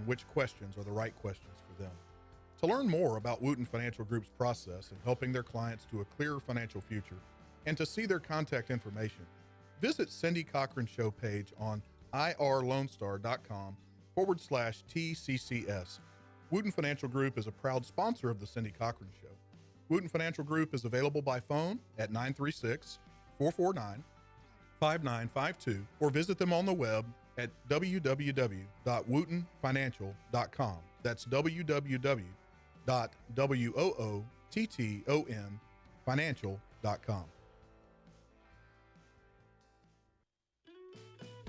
which questions are the right questions for them. To learn more about Wootton Financial Group's process in helping their clients to a clearer financial future and to see their contact information, visit Cindy Cochran's show page on irlonestar.com/TCCS. Wootton Financial Group is a proud sponsor of the Cindy Cochran Show. Wootton Financial Group is available by phone at 936-449-5952 or visit them on the web at www.woottonfinancial.com. That's www.woottonfinancial.com.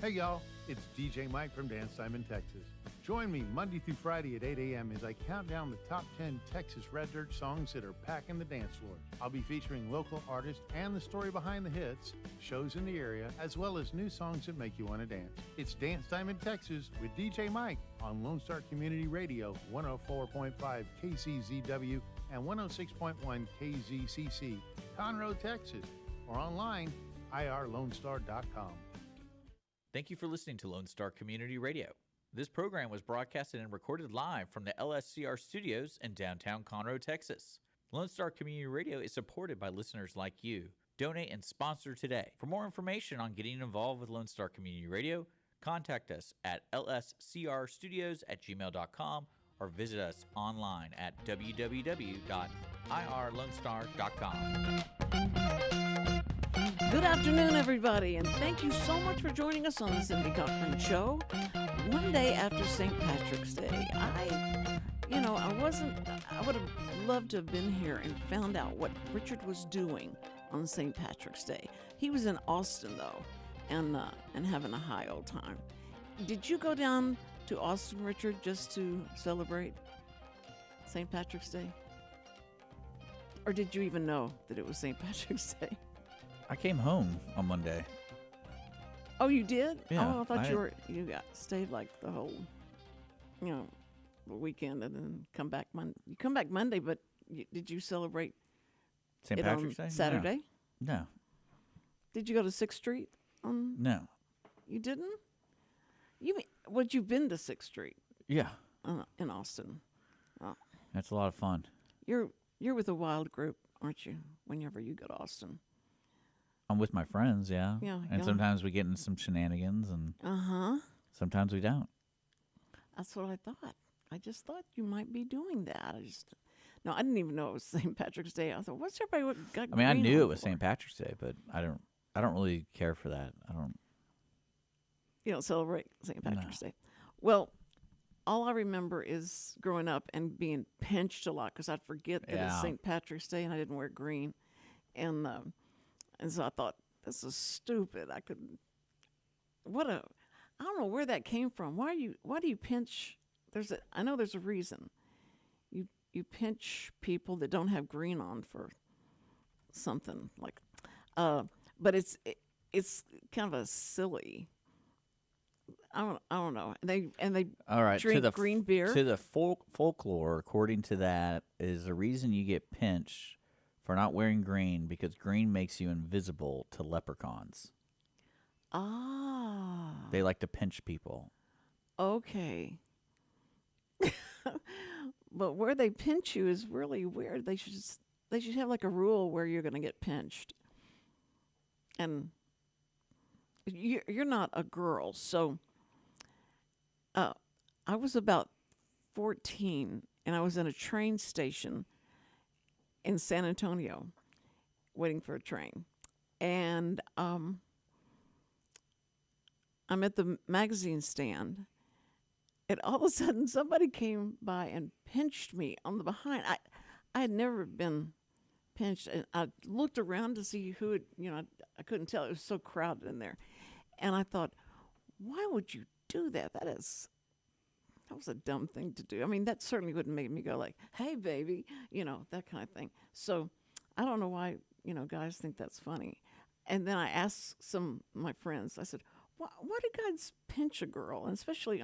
Hey y'all, it's DJ Mike from Dance Time in Texas. Join me Monday through Friday at 8 a.m. as I count down the top 10 Texas Red Dirt songs that are packing the dance floor. I'll be featuring local artists and the story behind the hits, shows in the area, as well as new songs that make you want to dance. It's Dance Time in Texas with DJ Mike on Lone Star Community Radio, 104.5 KCZW and 106.1 KZCC, Conroe, Texas, or online, irlonestar.com. Thank you for listening to Lone Star Community Radio. This program was broadcasted and recorded live from the LSCR studios in downtown Conroe, Texas. Lone Star Community Radio is supported by listeners like you. Donate and sponsor today. For more information on getting involved with Lone Star Community Radio, contact us at lscrstudios@gmail.com or visit us online at www.irlonestar.com. Good afternoon, everybody, and thank you so much for joining us on the Cindy Cochran Show. One day after St. Patrick's Day, I would have loved to have been here and found out what Richard was doing on St. Patrick's Day. He was in Austin, though, and having a high old time. Did you go down to Austin, Richard, just to celebrate St. Patrick's Day? Or did you even know that it was St. Patrick's Day? I came home on Monday. Oh, you did? Yeah. Oh, I thought you stayed like the whole, the weekend and then come back Monday. You come back Monday, but did you celebrate St. Patrick's Day? Saturday? No. Did you go to 6th Street? No. You didn't? You've been to 6th Street? Yeah. In Austin. Oh. That's a lot of fun. You're with a wild group, aren't you? Whenever you go to Austin. I'm with my friends, yeah. Yeah. And sometimes we get into some shenanigans, and sometimes we don't. That's what I thought. I just thought you might be doing that. I didn't even know it was St. Patrick's Day. I thought, what's everybody got? I knew it was St. Patrick's Day, but I don't really care for that. You don't celebrate St. Patrick's Day. Well, all I remember is growing up and being pinched a lot because I'd forget that it's St. Patrick's Day and I didn't wear green, and so I thought, this is stupid. I don't know where that came from. Why do you pinch? I know there's a reason. You pinch people that don't have green on for something like, but it's kind of a silly. I don't know. They all right, drink green beer. To the folklore, according to that, is the reason you get pinched for not wearing green because green makes you invisible to leprechauns. Ah. They like to pinch people. Okay. But where they pinch you is really weird. They should have like a rule where you're going to get pinched. And you're not a girl, so I was about 14 and I was in a train station in San Antonio waiting for a train. And I'm at the magazine stand, and all of a sudden somebody came by and pinched me on the behind. I had never been pinched, and I looked around to see who had, I couldn't tell. It was so crowded in there. And I thought, why would you do that? That was a dumb thing to do. I mean, that certainly wouldn't make me go like, hey, baby, that kind of thing. So I don't know why, guys think that's funny. And then I asked some of my friends, I said, why do guys pinch a girl? And especially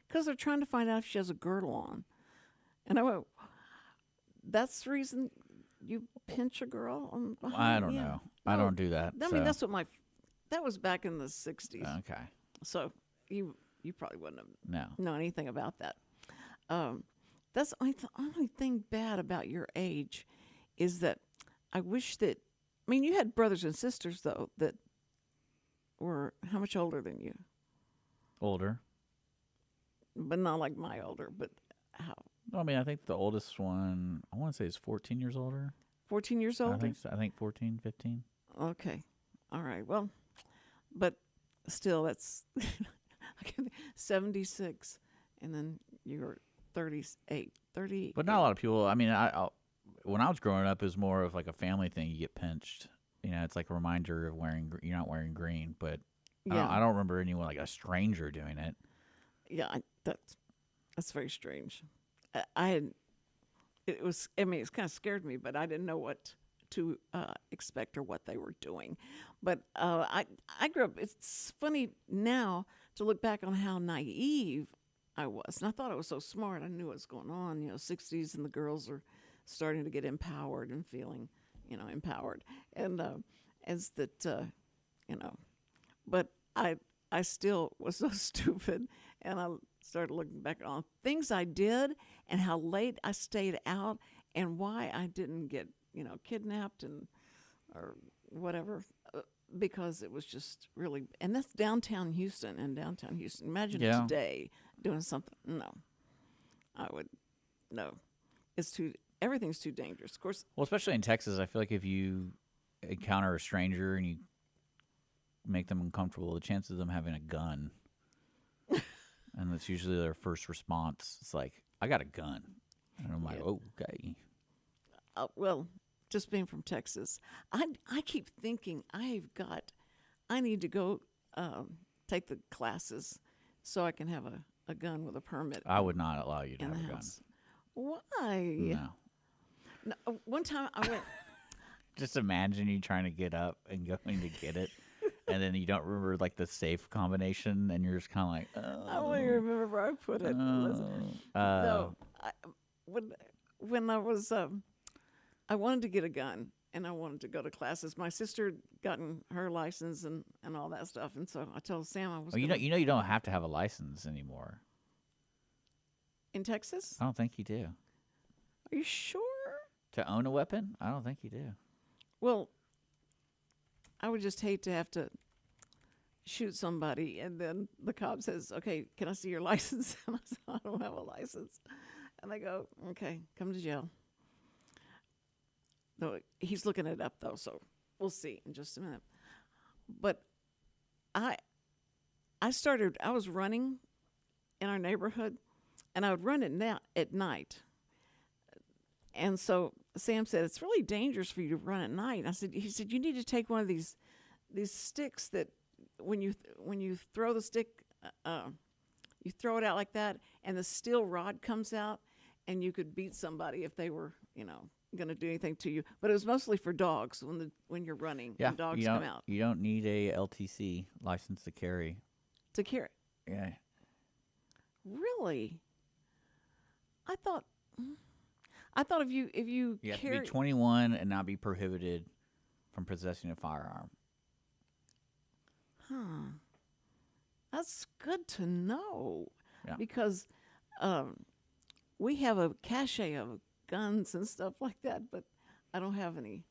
because they're trying to find out if she has a girdle on. And I went, that's the reason you pinch a girl on behind? I don't know. I don't do that. I mean, that was back in the 60s. Okay. So you probably wouldn't have No. known anything about that. That's the only thing bad about your age is that I wish that, I mean, you had brothers and sisters, though, that were how much older than you? Older. But not like my older, but how? I mean, I think the oldest one, I want to say is 14 years older. 14 years older? I think so. I think 14, 15. Okay. All right. Well, but still, that's 76, and then you're 38, 30. But not a lot of people. I mean, when I was growing up, it was more of like a family thing. You get pinched. You know, it's like a reminder of you're not wearing green. But Yeah. I don't remember anyone, like a stranger, doing it. Yeah, that's very strange. It's kind of scared me, but I didn't know what to expect or what they were doing. But I grew up. It's funny now to look back on how naive I was, and I thought I was so smart. I knew what was going on. 60s, and the girls are starting to get empowered and feeling, empowered, and as that, But I still was so stupid, and I started looking back on things I did and how late I stayed out and why I didn't get kidnapped or whatever, because it was just really, and that's downtown Houston. Imagine today doing something. No, everything's too dangerous. Of course. Well, especially in Texas, I feel like if you encounter a stranger and you make them uncomfortable, the chances of them having a gun, and that's usually their first response. It's like, I got a gun, and I'm like, okay. Well, just being from Texas, I keep thinking I need to go take the classes so I can have a gun with a permit. I would not allow you to in have the a gun. house. Why? No, one time I went. Just imagine you trying to get up and going to get it, and then you don't remember like the safe combination, and you're just kind of like, oh. I don't even remember where I put it. No, when I was, I wanted to get a gun, and I wanted to go to classes. My sister had gotten her license and all that stuff, and so I told Sam I was. Oh, you don't have to have a license anymore in Texas. I don't think you do. Are you sure? To own a weapon? I don't think you do. Well, I would just hate to have to shoot somebody, and then the cop says, "Okay, can I see your license?" And I said, "I don't have a license." And they go, "Okay, come to jail." No, he's looking it up though, so we'll see in just a minute. But I was running in our neighborhood, and I would run it at night. And so Sam said, "It's really dangerous for you to run at night." He said, "You need to take one of these sticks that when you throw the stick, you throw it out like that, and the steel rod comes out, and you could beat somebody if they were, going to do anything to you." But it was mostly for dogs when you're running. Yeah, and dogs come out. You don't need a LTC, license to carry. To carry. Yeah. Really? I thought if you You have carry, to be 21 and not be prohibited from possessing a firearm. That's good to know. Yeah. Because we have a cache of guns and stuff like that, but I don't have any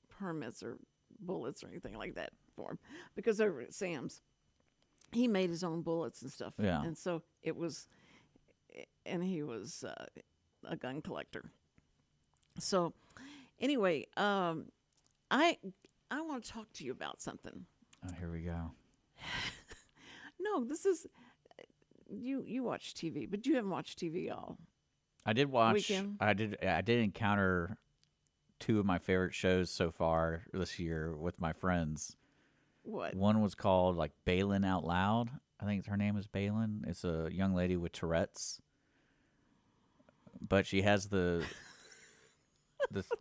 permits or bullets or anything like that for him. Because over at Sam's, he made his own bullets and stuff. Yeah. And so it was, and he was a gun collector. So anyway, I want to talk to you about something. Oh, here we go. No, this is you watch TV, but you haven't watched TV all. I did watch. Weekend. I did encounter two of my favorite shows so far this year with my friends. What? One was called like Balin Out Loud. I think her name is Balin. It's a young lady with Tourette's, but she has this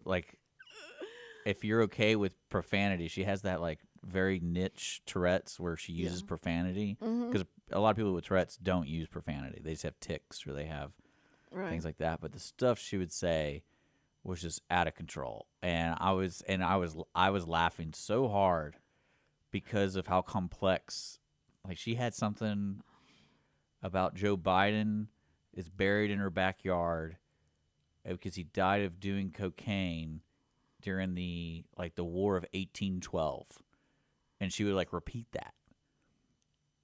like, if you're okay with profanity, she has that like very niche Tourette's where she uses profanity, because a lot of people with Tourette's don't use profanity. They just have tics or they have things like that. But the stuff she would say was just out of control, and I was laughing so hard because of how complex. Like, she had something about Joe Biden is buried in her backyard because he died of doing cocaine during the War of 1812, and she would like repeat that.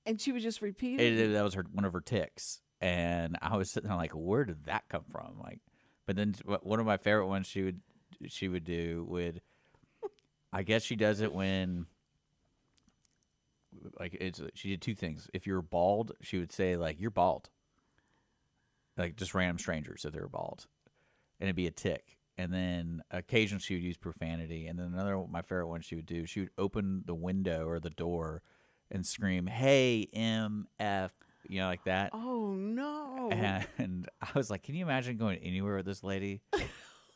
And she would just repeat it. That was one of her tics, and I was sitting there like, where did that come from? Like, but then one of my favorite ones she would do I guess she does it when she did two things. If you're bald, she would say like, you're bald, like just random strangers if they were bald, and it'd be a tick. And then occasionally she would use profanity. And then my favorite one she would open the window or the door and scream, "Hey, MF," like that. Oh, no. And I was like, can you imagine going anywhere with this lady?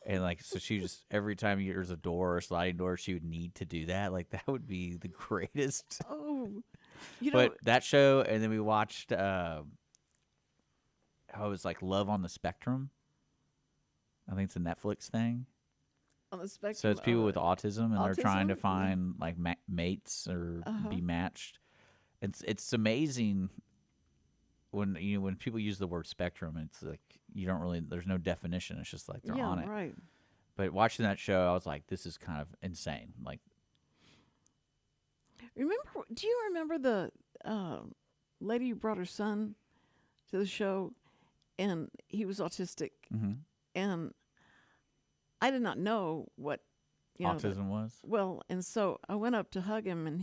And like, so she just, every time there's a door or sliding door, she would need to do that. Like, that would be the greatest. Oh, But that show, and then we watched, how it was like Love on the Spectrum. I think it's a Netflix thing. On the spectrum. So it's people with autism, and they're trying to autism? find like mates or be matched. It's amazing when people use the word spectrum. It's like you don't really. There's no definition. It's just like they're on it. Right. But watching that show, I was like, this is kind of insane. Like, Do you remember the lady who brought her son to the show, and he was autistic, and I did not know what autism was? Well, and so I went up to hug him, and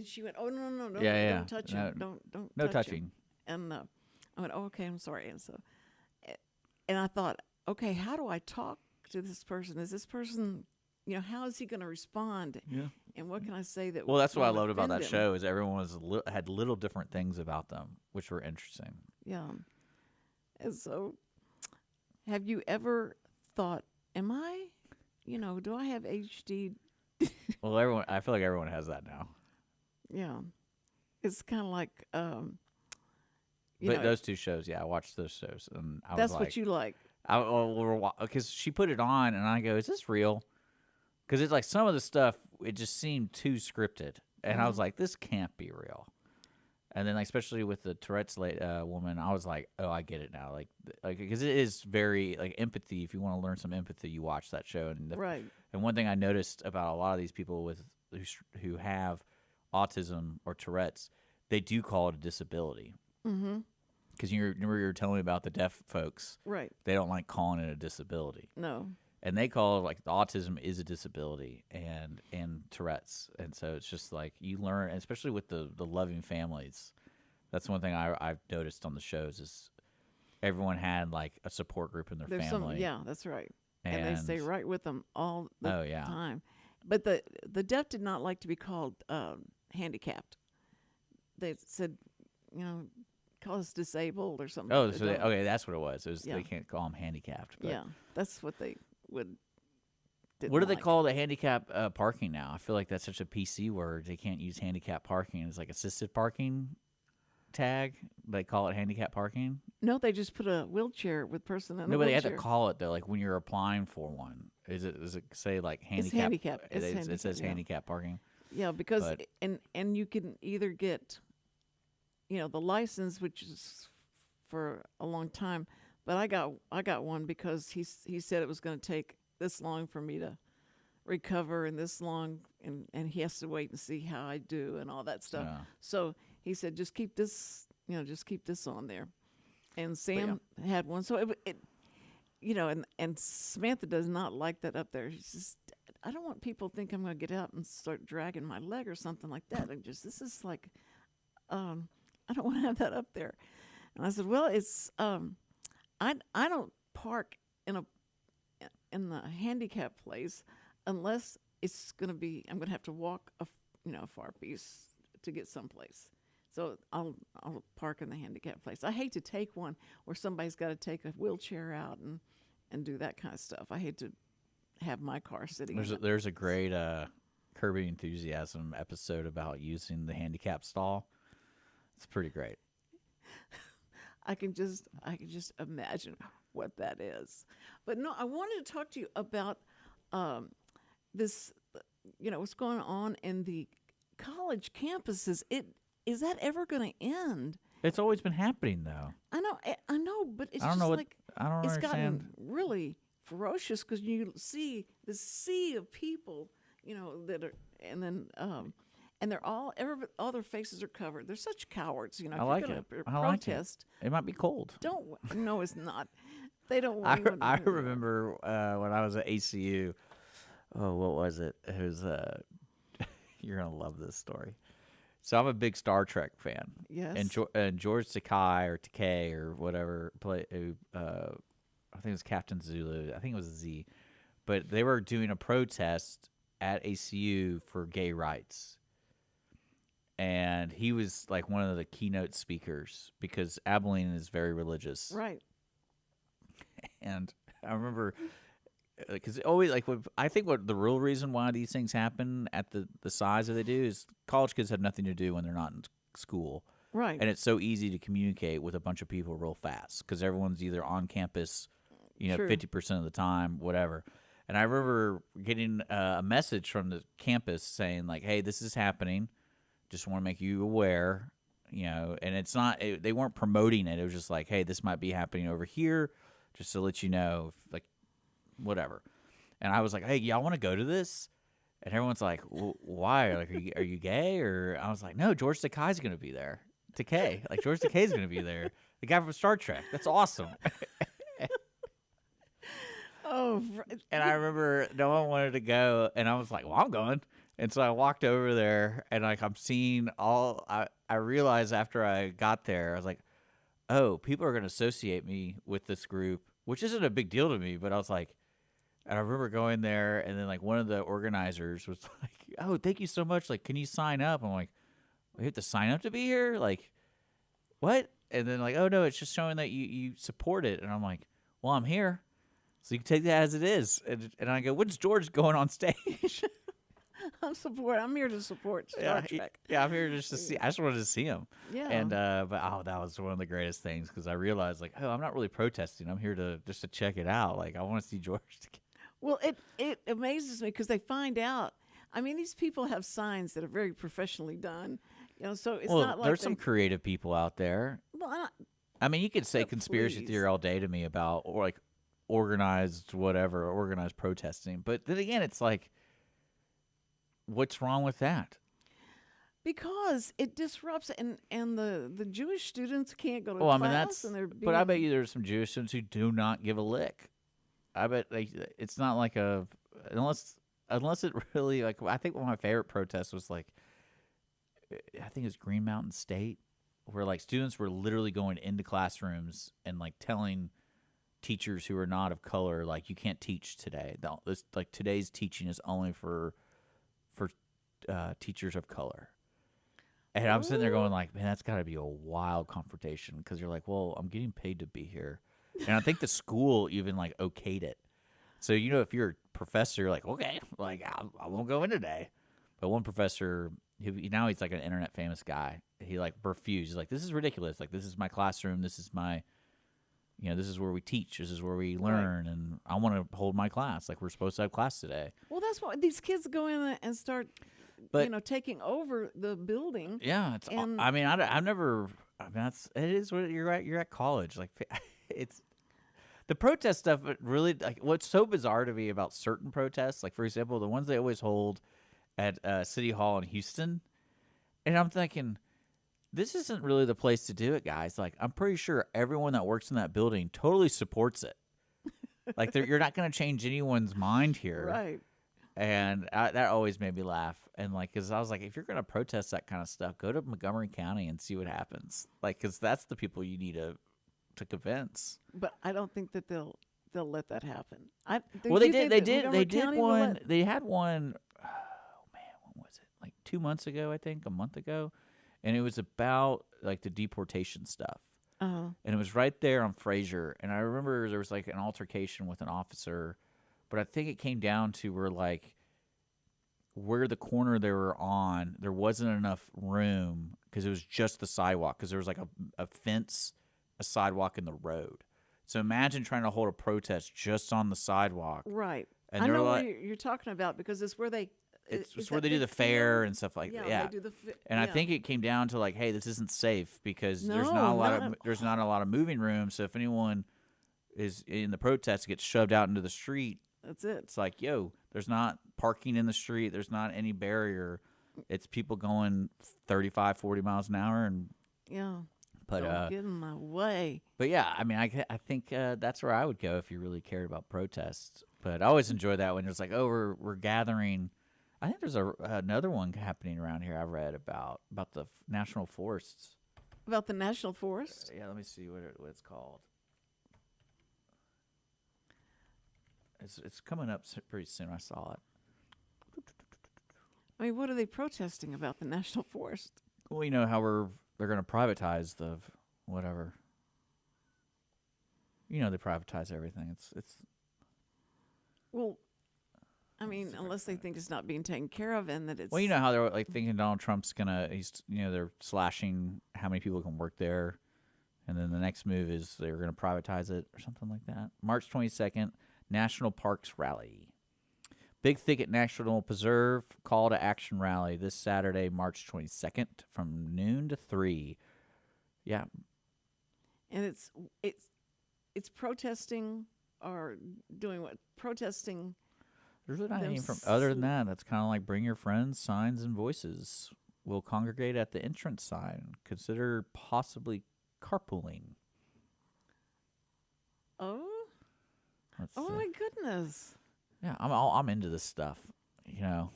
she went, "Oh no, don't touch him, don't no touch touching." him." And I went, "Oh, okay, I'm sorry." And so, and I thought, okay, how do I talk to this person? Is this person, how is he going to respond? Yeah. And what can I say that? Well, that's what I won't loved about that offend him? show is everyone had little different things about them, which were interesting. Yeah. And so, have you ever thought, am I, do I have HD? Well, I feel like everyone has that now. Yeah. It's kind of like, But those two shows, I watched those shows, and I that's was like, what you like. because she put it on, and I go, "Is this real?" Because it's like some of the stuff, it just seemed too scripted, and I was like, "This can't be real." And then, like, especially with the Tourette's woman, I was like, "Oh, I get it now." Like, because it is very like empathy. If you want to learn some empathy, you watch that show. And Right. And one thing I noticed about a lot of these people who have autism or Tourette's, they do call it a disability. Mm-hmm. Because you were telling me about the deaf folks. Right. They don't like calling it a disability. No. And they call it like autism is a disability and Tourette's. And so it's just like you learn, especially with the loving families. That's one thing I've noticed on the shows is everyone had like a support group in their family. Yeah, that's right. And they stay right with them all the time. But the deaf did not like to be called handicapped. They said, call us disabled or something. Oh, so that's what it was. They can't call them handicapped. But yeah, that's what they would. What do they call the handicap parking now? I feel like that's such a PC word. They can't use handicap parking. It's like assisted parking tag. They call it handicap parking. No, they just put a wheelchair with person in a wheelchair. No, but they have to call it though. Like when you're applying for one, does it say like handicap? It's handicap. It says handicap parking. Yeah, because and you can either get, the license, which is for a long time, but I got one because he said it was going to take this long for me to recover and this long, and he has to wait and see how I do and all that stuff. Yeah. So he said, just keep this on there. And Sam had one, so it and Samantha does not like that up there. She's just, I don't want people to think I'm going to get out and start dragging my leg or something like that. This is like, I don't want to have that up there. And I said, well, it's, I don't park in the handicap place unless it's going to be, I'm going to have to walk a far piece to get someplace. So I'll park in the handicap place. I hate to take one where somebody's got to take a wheelchair out and do that kind of stuff. I hate to have my car sitting. There's a great Curb Your Enthusiasm episode about using the handicap stall. It's pretty great. I can just imagine what that is. But no, I wanted to talk to you about this. What's going on in the college campuses. Is that ever going to end? It's always been happening, though. I know, but it's I don't just know what like I don't it's understand. gotten really ferocious because you see the sea of people, that are, and they're all their faces are covered. They're such cowards, I If like you're it. going to I like it. protest, It might be cold. no, it's not. They don't want I anyone to I do that. remember when I was at ACU. Oh, what was it? It was you're gonna love this story. So I'm a big Star Trek fan. Yes. And George Takei or whatever I think it was Captain Zulu. I think it was Z. But they were doing a protest at ACU for gay rights. And he was like one of the keynote speakers because Abilene is very religious. Right. And I remember because always I think what the real reason why these things happen at the size that they do is college kids have nothing to do when they're not in school. Right. And it's so easy to communicate with a bunch of people real fast because everyone's either on campus, True. 50% of the time, whatever. And I remember getting a message from the campus saying like, "Hey, this is happening. Just want to make you aware." And it's not they weren't promoting it. It was just like, "Hey, this might be happening over here, just to let you know." Whatever. And I was like, "Hey, y'all want to go to this?" And everyone's like, "Why? Like, are you gay?" Or I was like, "No, George Takei's going to be there. George Takei's going to be there. The guy from Star Trek. That's awesome." Oh. And I remember no one wanted to go, and I was like, "Well, I'm going." And so I walked over there, and I'm seeing all. I realized after I got there, I was like, "Oh, people are going to associate me with this group," which isn't a big deal to me. But I was like, and I remember going there, and then one of the organizers was like, "Oh, thank you so much. Can you sign up?" I'm like, "We have to sign up to be here? What?" And then "Oh no, it's just showing that you support it." And I'm like, "Well, I'm here, so you can take that as it is." And I go, "When's George going on stage?" I'm here to support Star Trek. Yeah, I'm here just to see. I just wanted to see him. Yeah. And that was one of the greatest things because I realized I'm not really protesting. I'm here to check it out. I want to see George. Well, it amazes me because they find out. I mean, these people have signs that are very professionally done. So it's not like there's some creative people out there. Well, I mean, you could say But conspiracy please. theory all day to me about organized protesting, but then again, it's what's wrong with that? because it disrupts and the Jewish students can't go to Well, I class mean that's. and they're But I bet being- you there's some Jewish students who do not give a lick. I bet it's not unless it really I think one of my favorite protests was I think it was Green Mountain State where students were literally going into classrooms and telling teachers who are not of color you can't teach today. Today's teaching is only for teachers of color. And I'm sitting there going man, that's got to be a wild confrontation because you're well, I'm getting paid to be here. And I think the school even okayed it. So if you're a professor, you're okay, I won't go in today. But one professor, now he's an internet famous guy. He refused. He's this is ridiculous. This is my classroom. This is my, this is where we teach. This is where we learn, and I want to hold my class. We're supposed to have class today. Well, that's why these kids go in and start, taking over the building. Yeah, it's. And- I mean, I've never. I mean, it is what you're at. You're at college. It's. The protest stuff, it really, what's so bizarre to me about certain protests, for example, the ones they always hold at City Hall in Houston, and I'm thinking, this isn't really the place to do it, guys. I'm pretty sure everyone that works in that building totally supports it. You're not going to change anyone's mind here. Right. And that always made me laugh. And because I was if you're going to protest that kind of stuff, go to Montgomery County and see what happens. Because that's the people you need to convince. But I don't think that they'll let that happen. Well, they did. They did County will one. let- They had one. Oh man, when was it? 2 months ago, I think, a month ago, and it was about the deportation stuff. Uh-huh. And it was right there on Fraser. And I remember there was an altercation with an officer, but I think it came down to where the corner they were on, there wasn't enough room because it was just the sidewalk because there was a fence, a sidewalk, and the road. So imagine trying to hold a protest just on the sidewalk. Right. And I they're know what you're talking about because it's where they it's where they do the fair and stuff like that. Yeah. They do the And I think it came down to like, hey, this isn't safe because there's No, not a lot not of at there's not a lot of moving room. So if anyone is in the protest gets shoved out into the street, that's it. it's like, yo, there's not parking in the street. There's not any barrier. It's people going 35, 40 miles an hour, and Yeah. but Don't get in my way. But yeah, I mean, I think that's where I would go if you really cared about protests. But I always enjoy that when it's like, oh, we're gathering. I think there's another one happening around here. I read about the national forests. About the national forest? Yeah, let me see what it's called. It's coming up pretty soon. I saw it. I mean, what are they protesting about the national forest? Well, you know how they're going to privatize the whatever. You know, they privatize everything. It's. Well, I mean, unless they think it's not being taken care of and that it's. Well, you know how they're like thinking Donald Trump's they're slashing how many people can work there, and then the next move is they're going to privatize it or something like that. March 22nd, National Parks Rally. Big Thicket National Preserve call to action rally this Saturday, March 22nd from noon to 3. Yeah. And it's protesting or doing what? Protesting. There's not any from other than that. That's kind of like bring your friends, signs, and voices. We'll congregate at the entrance sign. Consider possibly carpooling. Oh. Let's Oh see. my goodness. Yeah, I'm into this stuff. You know.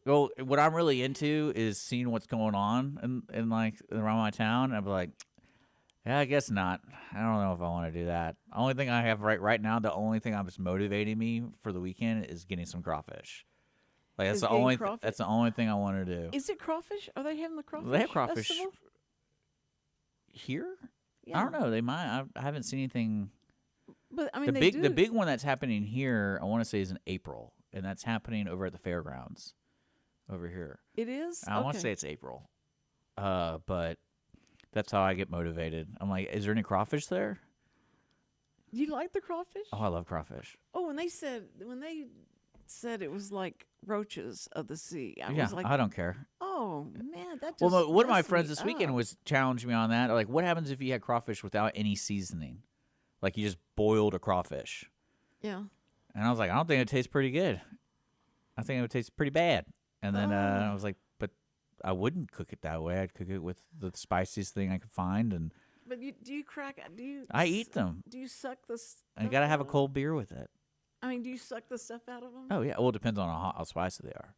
Well, what I'm really into is seeing what's going on in like around my town. And I'm like, yeah, I guess not. I don't know if I want to do that. Only thing I have right now, the only thing that's motivating me for the weekend is getting some crawfish. Like that's Is the getting only crawfish? that's the only thing I want to do. Is it crawfish? Are they having the crawfish? They have crawfish festival? here. Yeah. I don't know. They might. I haven't seen anything. But I mean, The big one that's happening here, I want to say, is in April, and that's happening over at the fairgrounds, over here. It is. I want to say it's April, but that's how I get motivated. I'm like, is there any crawfish there? Do you like the crawfish? Oh, I love crawfish. Oh, when they said it was like roaches of the sea, I Yeah, was like, I don't care. oh man, that just Well, one of my messed friends me this weekend up. was challenging me on that. Like, what happens if you had crawfish without any seasoning? Like, you just boiled a crawfish. Yeah. And I was like, I don't think it tastes pretty good. I think it would taste pretty bad. And then I was like, but I wouldn't cook it that way. I'd cook it with the spiciest thing I could find. And But do you crack? Do you? I eat them. Do you suck the? Stuff I got to have a out of cold beer with it. I mean, do you suck the stuff out of them? Oh, yeah. Well, it depends on how spicy they are.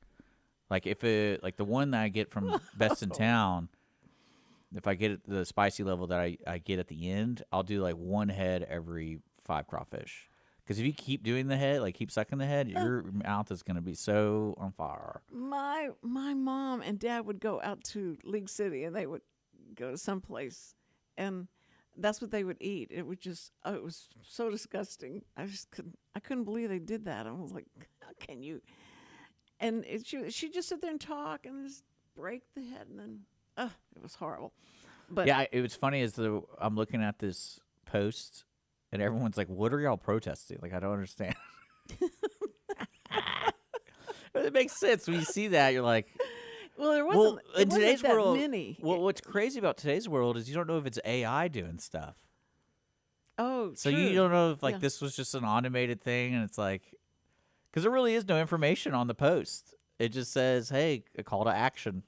Like, like the one that I get from Best in Town, if I get the spicy level that I get at the end, I'll do like one head every 5 crawfish. Because if you keep doing the head, like keep sucking the head, your mouth is going to be so on fire. My mom and dad would go out to League City and they would go to some place, and that's what they would eat. It would just it was so disgusting. I couldn't believe they did that. I was like, how can you? And she just sit there and talk and just break the head, and then it was horrible. But Yeah, it was funny as I'm looking at this post, and everyone's like, "What are y'all protesting?" Like, I don't understand. It makes sense when you see that. You're like, well, there wasn't. in it wasn't today's that world, many. what's crazy about today's world is you don't know if it's AI doing stuff. Oh, So true. you don't know if Yeah. this was just an automated thing, and it's like, because there really is no information on the post. It just says, "Hey, a call to action,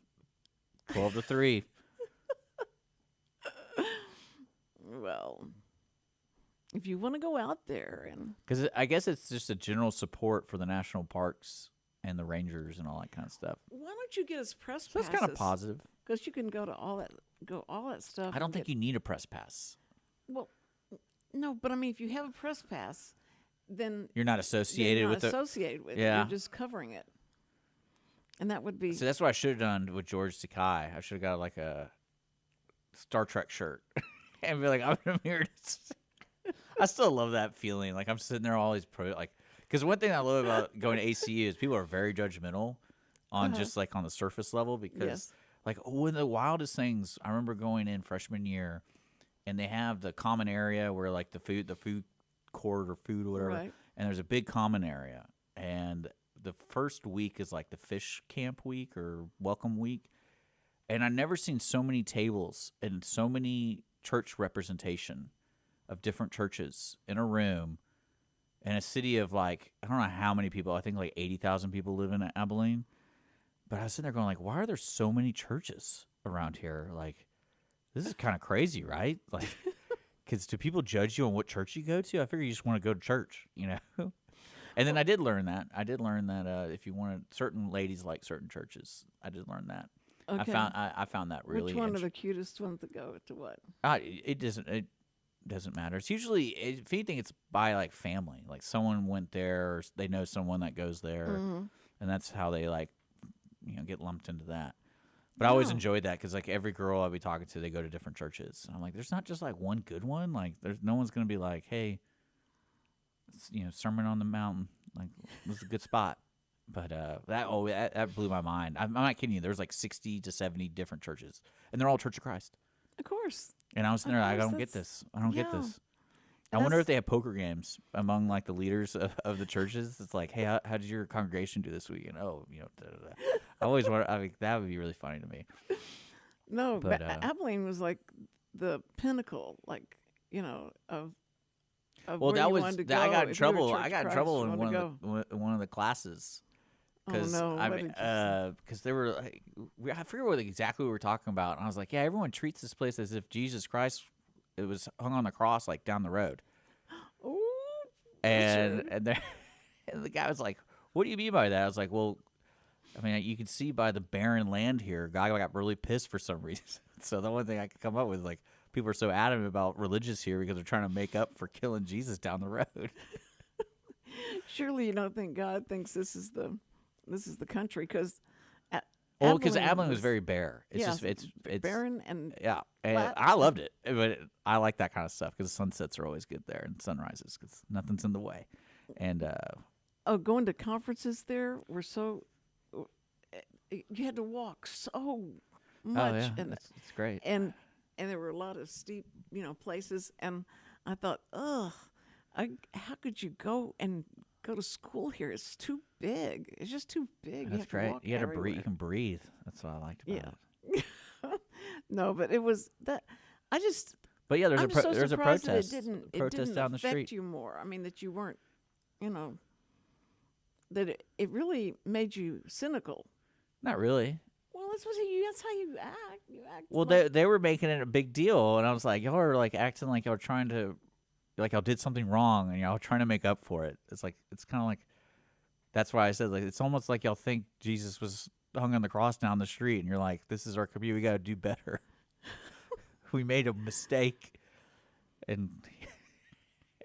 12 to 3." Well, if you want to go out there and Because I guess it's just a general support for the national parks and the rangers and all that kind of stuff. why don't you get us press So it's passes? kind of positive. Because you can go to all that stuff. I don't and think get- you need a press pass. Well, no, but I mean, if you have a press pass, then You're not then associated you're with not it. associated with it. Yeah. You're just covering it, and that would be. So that's what I should have done with George Takei. I should have got like a Star Trek shirt and be like, I'm here. I still love that feeling. Like I'm sitting there, all these because one thing I love about going to ACU is people are very judgmental on just like on the surface level because Yes. like one of the wildest things I remember going in freshman year, and they have the common area where like the food court or food or whatever, Right. and there's a big common area, and the first week is like the fish camp week or welcome week, and I've never seen so many tables and so many church representation of different churches in a room in a city of like, I don't know how many people. I think like 80,000 people live in Abilene. But I was sitting there going like, why are there so many churches around here? Like, this is kind of crazy, right? Like, because do people judge you on what church you go to? I figure you just want to go to church, you know? And then I did learn that. If you wanted, certain ladies like certain churches. I did learn that. Okay. I found that really. Which one are the cutest ones to go to? What? It doesn't matter. It's usually, if anything, it's by like family. Like someone went there, or they know someone that goes there, and that's how they like, get lumped into that. But I always enjoyed that because like every girl I'll be talking to, they go to different churches. And I'm like, there's not just like one good one. Like there's no one's gonna be like, hey, Sermon on the Mountain, like this is a good spot. But that blew my mind. I'm not kidding you. There's like 60 to 70 different churches, and they're all Church of Christ. Of course. And I was sitting there, I don't get this. I don't get this. I wonder if they have poker games among like the leaders of the churches. It's like, hey, how did your congregation do this week? And I always wonder. I mean, that would be really funny to me. No, but Abilene was like the pinnacle, like of well, where that you was wanted to I go. got in If you were trouble. Church I got in Christ, trouble you in wanted to go. one of the classes. Because Oh, no. What did you say? because they were like, I forget what exactly we were talking about. And I was like, yeah, everyone treats this place as if Jesus Christ it was hung on the cross like down the road. Ooh, And the guy was like, what do you mean by that? I was like, well, I mean, you can see by the barren land here, guy got really pissed for some reason. So the only thing I could come up with is like, people are so adamant about religious here because they're trying to make up for killing Jesus down the road. Surely you don't think God thinks this is the country because. Well, because Abilene was very bare. It's barren and yeah, and flat. I loved it. But I like that kind of stuff because sunsets are always good there and sunrises because nothing's in the way. And going to conferences there were so you had to walk so much. oh yeah, and it's great. and there were a lot of steep places, and I thought, how could you go to school here? It's too big. It's just too big. That's great. You had to breathe. You can breathe. That's what I liked about it. No, but it was that. But yeah, there's I'm a just so there's a surprised protest. that it protest didn't down the affect street. you more. I mean, that you weren't, that it really made you cynical. Not really. Well, that's how you act. You act. Well, like, they were making it a big deal, and I was like, y'all are like acting like y'all trying to, like y'all did something wrong, and y'all trying to make up for it. It's like it's kind of like, that's why I said like it's almost like y'all think Jesus was hung on the cross down the street, and you're like, this is our community, we got to do better. We made a mistake, and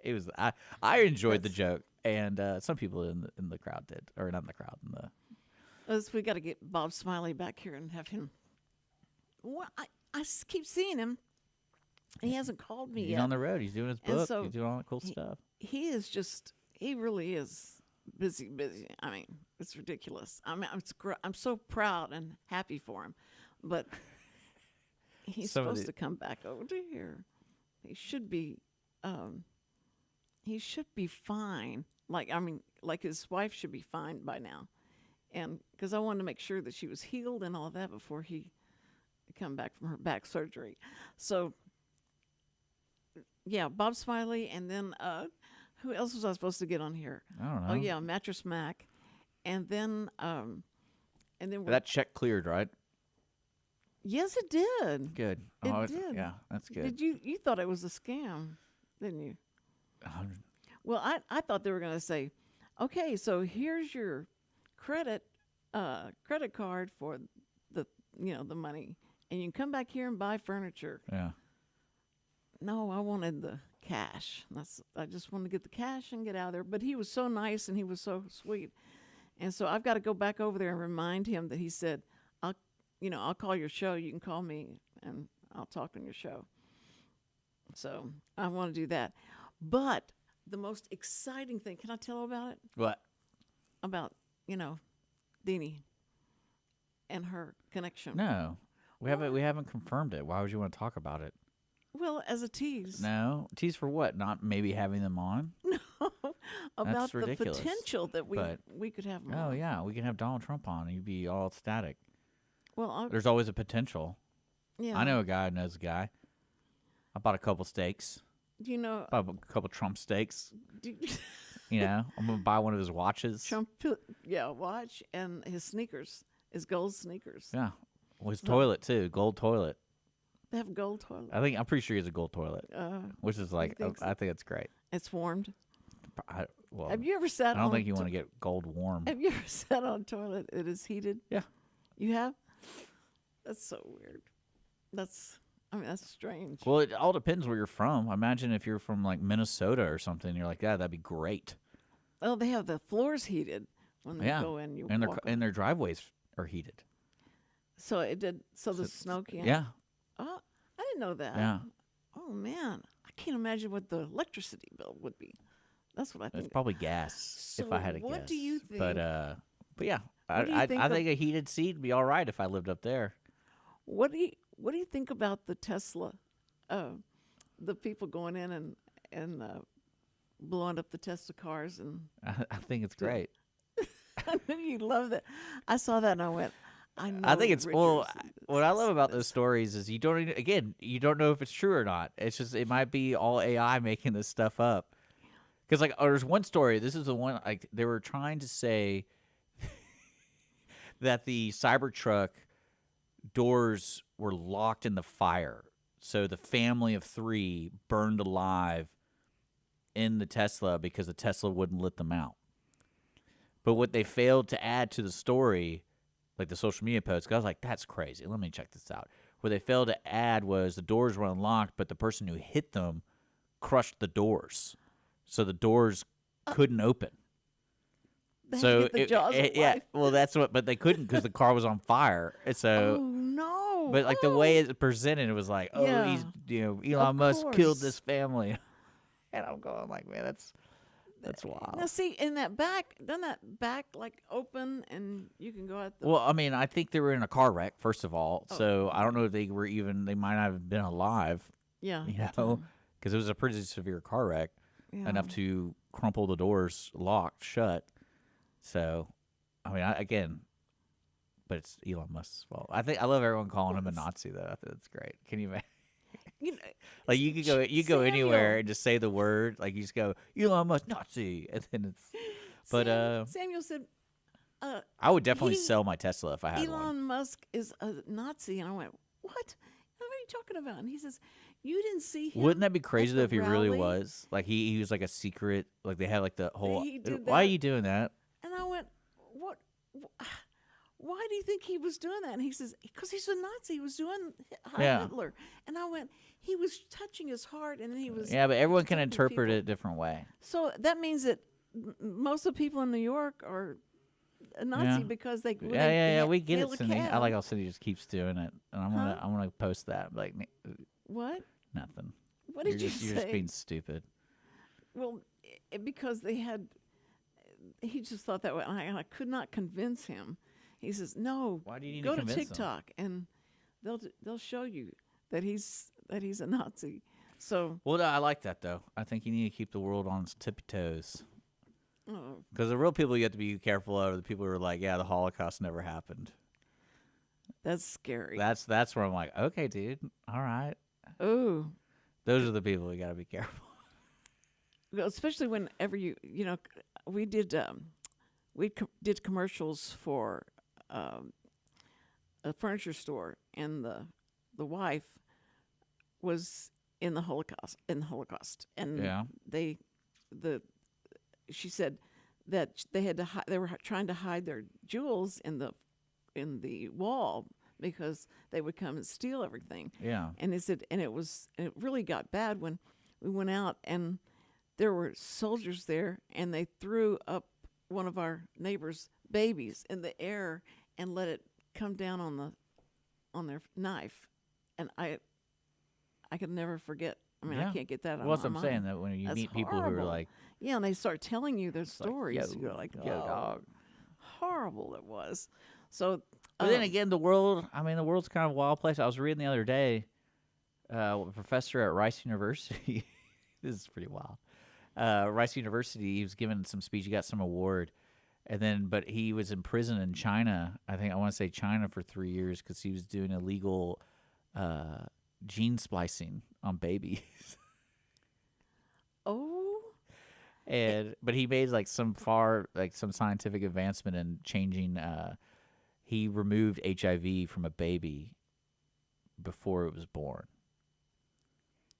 it was I enjoyed the joke, and some people in the crowd did, or not in the crowd, in the. We got to get Bob Smiley back here and have him. Well, I keep seeing him. He hasn't called me He's yet. on the road. He's doing his book. So He's doing all that cool stuff. He really is busy. I mean, it's ridiculous. I'm so proud and happy for him, but he's supposed to come back over to here. He should be fine. Like his wife should be fine by now. And because I wanted to make sure that she was healed and all of that before he come back from her back surgery. So, yeah, Bob Smiley, and then who else was I supposed to get on here? I don't know. Oh yeah, Mattress Mac, and then That check cleared, right? Yes, it did. Good. It did. Yeah, that's good. Did you thought it was a scam, didn't you? Well, I thought they were going to say, okay, so here's your credit card for the money, and you can come back here and buy furniture. Yeah. No, I wanted the cash. I just wanted to get the cash and get out of there. But he was so nice and he was so sweet, and so I've got to go back over there and remind him that he said, I'll call your show. You can call me and I'll talk on your show. So I want to do that. But the most exciting thing, can I tell about it? What? About Deanie and her connection. No, we haven't confirmed it. Why would you want to talk about it? Well, as a tease. No, tease for what? Not maybe having them on. No. about the ridiculous. potential that But- we could have more. Oh yeah, we can have Donald Trump on, and you'd be all ecstatic. Well, There's always a potential. yeah. I know a guy who knows a guy. I bought a couple steaks. Do you know Bought a couple Trump steaks. do, You know, I'm gonna buy one of his watches. Trump? Yeah, watch and his sneakers, his gold sneakers. Yeah, well, his toilet too, gold toilet. They have gold toilet. I'm pretty sure he has a gold toilet, which is like think so? I think it's great. It's warmed. Well, Have you ever sat I don't on? think you want to get gold warm. Have you ever sat on a toilet that is heated? Yeah. You have? That's so weird. That's strange. Well, it all depends where you're from. Imagine if you're from like Minnesota or something. You're like, yeah, that'd be great. Oh, they have the floors heated when they Yeah, go in. You and walk and their driveways are heated. So it did. So the snow can't. Yeah, Oh, I didn't know that. yeah. Oh man, I can't imagine what the electricity bill would be. That's what I It's think. probably gas if I had a guess. what do you But yeah, What do you think I of- think a heated seat would be all right if I lived up there. What do you think about the Tesla? The people going in and blowing up the Tesla cars and I think it's great. I know you love that. I saw that and I went. I know. I think it's Richard's what I love about this. those stories is you don't know if it's true or not. It's just it might be all AI making this stuff up. Because like there's one story. This is the one like they were trying to say that the Cybertruck doors were locked in the fire, so the family of 3 burned alive in the Tesla because the Tesla wouldn't let them out. But what they failed to add to the story, like the social media post, 'cause I was like, that's crazy. Let me check this out. What they failed to add was the doors were unlocked, but the person who hit them crushed the doors. So the doors couldn't open. They had So to get the jaws of yeah, life. well, that's what. But they couldn't because the car was on fire. And so, Oh no! but like the way it's presented, it was like, oh, Yeah. he's Elon Of Musk killed course. this family, and I'm going like, man, that's wild. Now see, in that back, doesn't that back like open and you can go out the? Well, I mean, I think they were in a car wreck first of all, Oh. so I don't know if they were even. They might not have been alive, yeah, you that know, time. because it was a pretty severe car wreck, Yeah. enough to crumple the doors locked shut. So, I mean, again, but it's Elon Musk's fault. I love everyone calling him a Nazi though. I think that's great. Can you imagine? You know, Like you could go anywhere Samuel. and just say the word. Like you just go Elon Musk Nazi, and then it's. But Samuel said, I would definitely he- sell my Tesla if I had one. Elon Musk is a Nazi, and I went, what? What are you talking about? And he says, you didn't see him. Wouldn't that be crazy at though the if he really rally?" was? Like he was like a secret. Like they had like the whole. He did Why are that. you doing that? And I went, what? Why do you think he was doing that? And he says, because he's a Nazi. He was doing Heil Yeah. Hitler. And I went, he was touching his heart, and he was. Yeah, but everyone can protecting interpret people. it a different way. So that means that most of the people in New York are a Nazi Yeah. because they. when Yeah, they yeah, ha- we get hail it, a Cindy. I cab. like how Cindy just keeps doing it, and I'm gonna post that. Like What? nothing. What did you're you just, say? You're just being stupid. Well, because they had, he just thought that way, and I could not convince him. He says, "No, Why do you need to go to convince him? TikTok, and they'll show you that he's a Nazi." So, Well, no, I like that though. I think you need to keep the world on its tippy toes. oh, Because the real people you have to be careful of are the people who are like, yeah, the Holocaust never happened. that's scary. That's where I'm like, okay, dude, all right. Oh, Those are the people you got to be careful. especially whenever you know, we did did commercials for a furniture store, and the wife was in the Holocaust, and Yeah. she said that they were trying to hide their jewels in the wall because they would come and steal everything. Yeah. And it really got bad when we went out, and there were soldiers there, and they threw up one of our neighbors' babies in the air and let it come down on their knife, and I could never forget. I mean, Yeah. I can't get that out Well, of that's my what I'm saying. mind. That when you That's meet people who are horrible. like, Yeah, and they start telling you their like, stories. yo, You're like, yo, oh, dog. horrible it was. So, But then again, the world's kind of a wild place. I was reading the other day, a professor at Rice University, this is pretty wild, Rice University. He was given some speech. He got some award. And then, but he was in prison in China. I want to say China for 3 years because he was doing illegal gene splicing on babies. Oh. But he made some scientific advancement in changing. He removed HIV from a baby before it was born.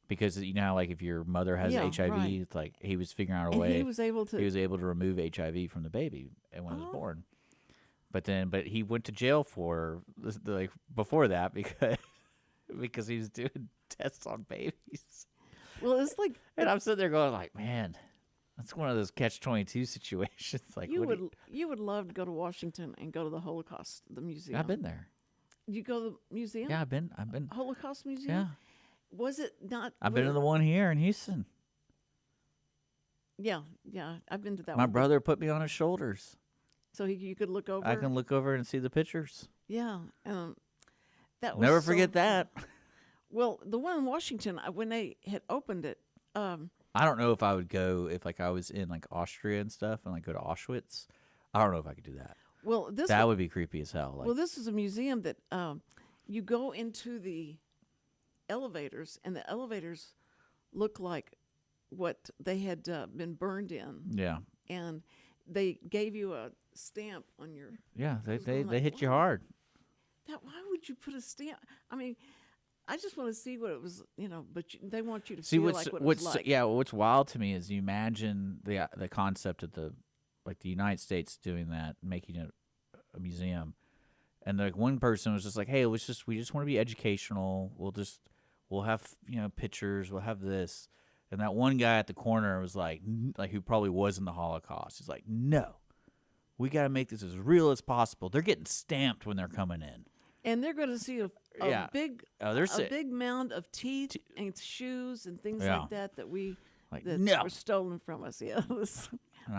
Because you know how, like, if your mother has HIV, right. it's like he was figuring out a And way. he was able to remove HIV from the baby when it was born. But he went to jail for before that because he was doing tests on babies. Well, it's like, And I'm sitting there going like, man, that's one of those catch-22 situations. Like, you would love to go to Washington and go to the Holocaust, the museum. I've been there. You go to the museum? Yeah, I've been. Holocaust museum? Yeah. Was it not? I've been to the one here in Houston. Yeah, I've been to that My one. brother put me on his shoulders. So you could look over. I can look over and see the pictures. Yeah, that was Never so forget that. Well, the one in Washington, when they had opened it, I don't know if I would go if I was in Austria and stuff and go to Auschwitz. I don't know if I could do that. Well, that would be creepy as hell. Well, this is a museum that you go into the elevators, and the elevators look like what they had been burned in. Yeah. And they gave you a stamp on your. Yeah, they hit you wow. hard. Why would you put a stamp? I mean, I just want to see what it was, but they want you to see feel like what it was like. Yeah, what's wild to me is you imagine the concept of the United States doing that, making it a museum, and one person was just like, hey, we just want to be educational. We'll have pictures. We'll have this, and that one guy at the corner was like who probably was in the Holocaust. He's like, no, we got to make this as real as possible. They're getting stamped when they're coming in. And they're going to see a big mound of teeth and shoes and things like that that were stolen from us. Yeah,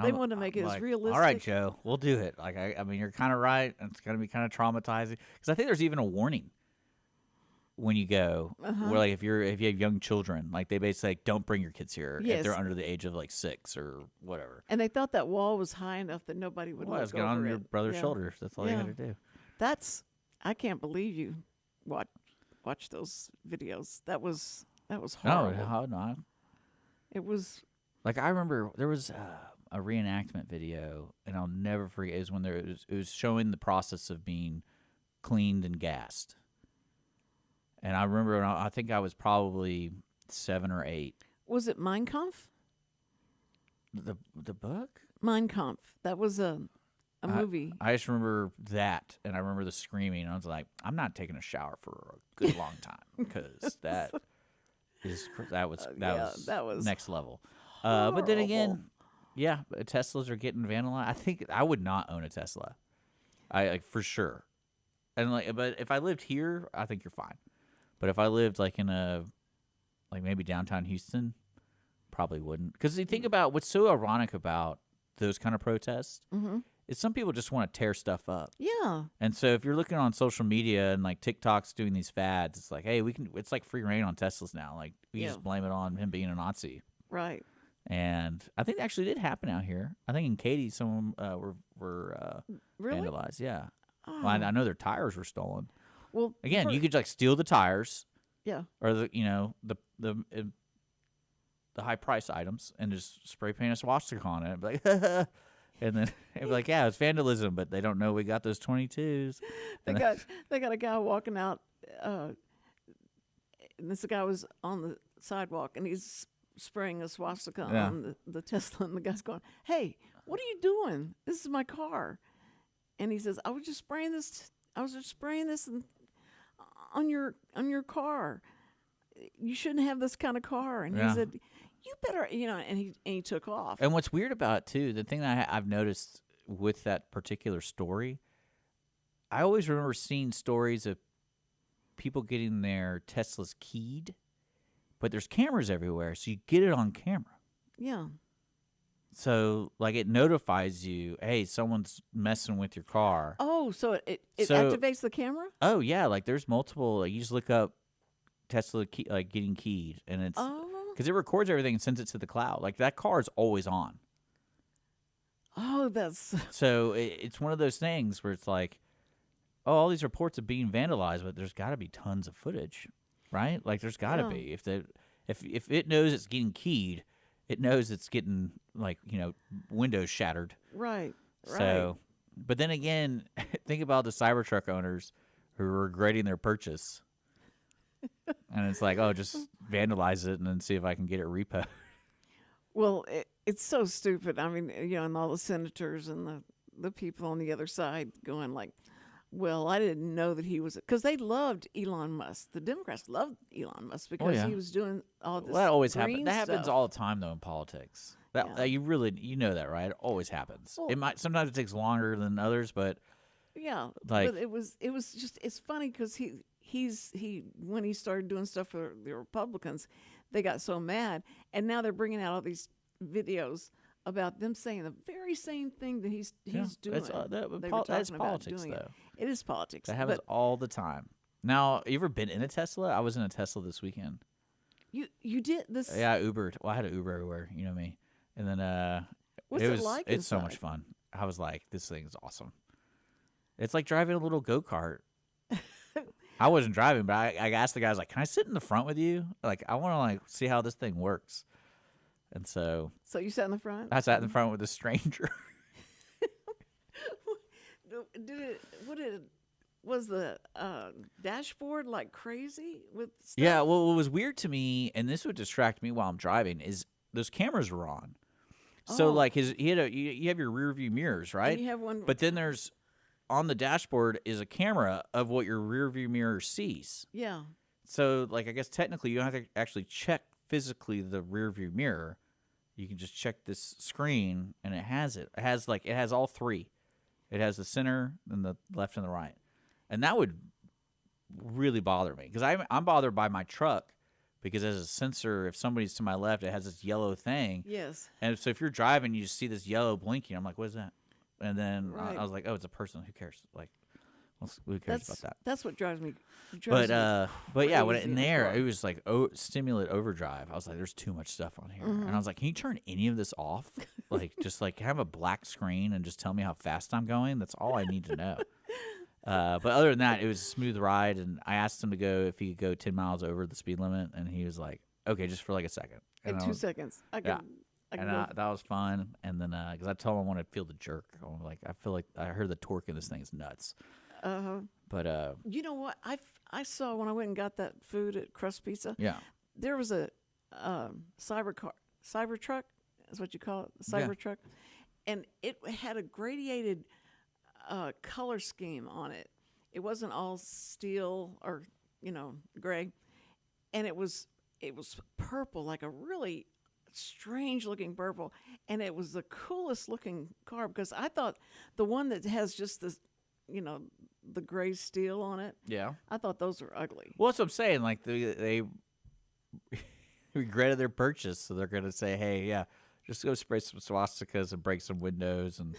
they want to make it as realistic. All right, Joe, we'll do it. I mean, you're kind of right. It's going to be kind of traumatizing because I think there's even a warning when you go, where if you have young children, they basically don't bring your kids here if they're under the age of 6 or whatever. And they thought that wall was high enough that nobody would look over it. Get on your brother's shoulders. That's all you had to do. I can't believe you watch those videos. That was horrible. No. It was I remember there was a reenactment video, and I'll never forget. It was when it was showing the process of being cleaned and gassed. And I remember, I think I was probably 7 or 8. Was it Mein Kampf? The book? Mein Kampf. That was a movie. I just remember that, and I remember the screaming. I was like, I'm not taking a shower for a good long time because that was next level. But then again, yeah, Teslas are getting vandalized. I think I would not own a Tesla. I for sure. And but if I lived here, I think you're fine. But if I lived in a maybe downtown Houston, probably wouldn't. Because you think about what's so ironic about those kind of protests. Mm-hmm. Is some people just want to tear stuff up. Yeah. And so if you're looking on social media and TikTok's doing these fads, it's hey, it's free reign on Teslas now. We just blame it on him being a Nazi. Right. And I think it actually did happen out here. I think in Katy, some of them were really? vandalized. Yeah. Oh. Well, I know their tires were stolen. Well, again, you could steal the tires. Yeah. Or the high price items and just spray paint a swastika on it. And then it'd be yeah, it's vandalism, but they don't know we got those 22s. They got a guy walking out, and this guy was on the sidewalk, and he's spraying a swastika on the Tesla, and the guy's going, "Hey, what are you doing? This is my car." And he says, "I was just spraying this. On your car. You shouldn't have this kind of car." And he said, "You better," and he took off. And what's weird about it too, the thing that I've noticed with that particular story, I always remember seeing stories of people getting their Teslas keyed, but there's cameras everywhere, so you get it on camera. Yeah. So it notifies you, hey, someone's messing with your car. Oh, so it activates the camera? Oh yeah, there's multiple. You just look up Tesla getting keyed, and it's Because it records everything and sends it to the cloud. Like, that car is always on. Oh, that's So it's one of those things where it's like, oh, all these reports of being vandalized, but there's got to be tons of footage, right? Like, there's got to be. If it knows it's getting keyed, it knows it's getting, like, windows shattered. right. So, but then again, think about the Cybertruck owners who are regretting their purchase. And it's like, oh, just vandalize it and then see if I can get it repo. Well, it's so stupid. I mean, and all the senators and the people on the other side going like, well, I didn't know that he was, because they loved Elon Musk. The Democrats loved Elon Musk because he was doing all this. Well, that always happens. green That happens stuff. all the time, though, in politics. That you know that, right? It always happens. Well, Sometimes it takes longer than others, but Yeah, like, but it was just, it's funny because he when he started doing stuff for the Republicans, they got so mad, and now they're bringing out all these videos about them saying the very same thing that he's doing. That's They were that's talking about politics, doing though. It is politics. That happens but all the time. Now, you ever been in a Tesla? I was in a Tesla this weekend. you did this. Yeah, I Ubered. Well, I had an Uber everywhere. You know me. And then What's it it was like it's so much inside? fun. I was like, this thing is awesome. It's like driving a little go-kart. I wasn't driving, but I asked the guys, like, can I sit in the front with you? Like, I want to, like, see how this thing works. And so So you sat in the front. I sat in the front with a stranger. Was the dashboard like crazy with stuff? Yeah, well, what was weird to me, and this would distract me while I'm driving, is those cameras were on. So, Oh. like, you have your rear view mirrors, right? And you have one. But then there's, on the dashboard is a camera of what your rear view mirror sees. Yeah. So, like, I guess technically you don't have to actually check physically the rear view mirror. You can just check this screen, and it has it. It has all three. It has the center, and the left, and the right. And that would really bother me, because I'm bothered by my truck, because as a sensor, if somebody's to my left, it has this yellow thing. Yes. And so if you're driving, you just see this yellow blinking. I'm like, what is that? And then Right. I was like, oh, it's a person. Who cares? Like, who cares about that? That's what drives me. But yeah, when crazy in in the there, car. it was like stimulant overdrive. I was like, there's too much stuff on here, and I was like, can you turn any of this off? Like, just like have a black screen and just tell me how fast I'm going. That's all I need to know. But other than that, it was a smooth ride, and I asked him to go if he could go 10 miles over the speed limit, and he was like, okay, just for like a second. in And I 2 was- seconds. I yeah. can and go. that was fun. And then, because I told him I want to feel the jerk. I'm like, I feel like I heard the torque in this thing is nuts. But You know what? I saw when I went and got that food at Crust Pizza. yeah, There was a Cybertruck, is what you call it, Yeah. Cybertruck, and it had a gradiated color scheme on it. It wasn't all steel or gray, and it was purple, like a really strange looking purple, and it was the coolest looking car, because I thought the one that has just this, the gray steel on it, yeah. I thought those were ugly. Well, that's what I'm saying. Like they regretted their purchase, so they're gonna say, "Hey, yeah, just go spray some swastikas and break some windows and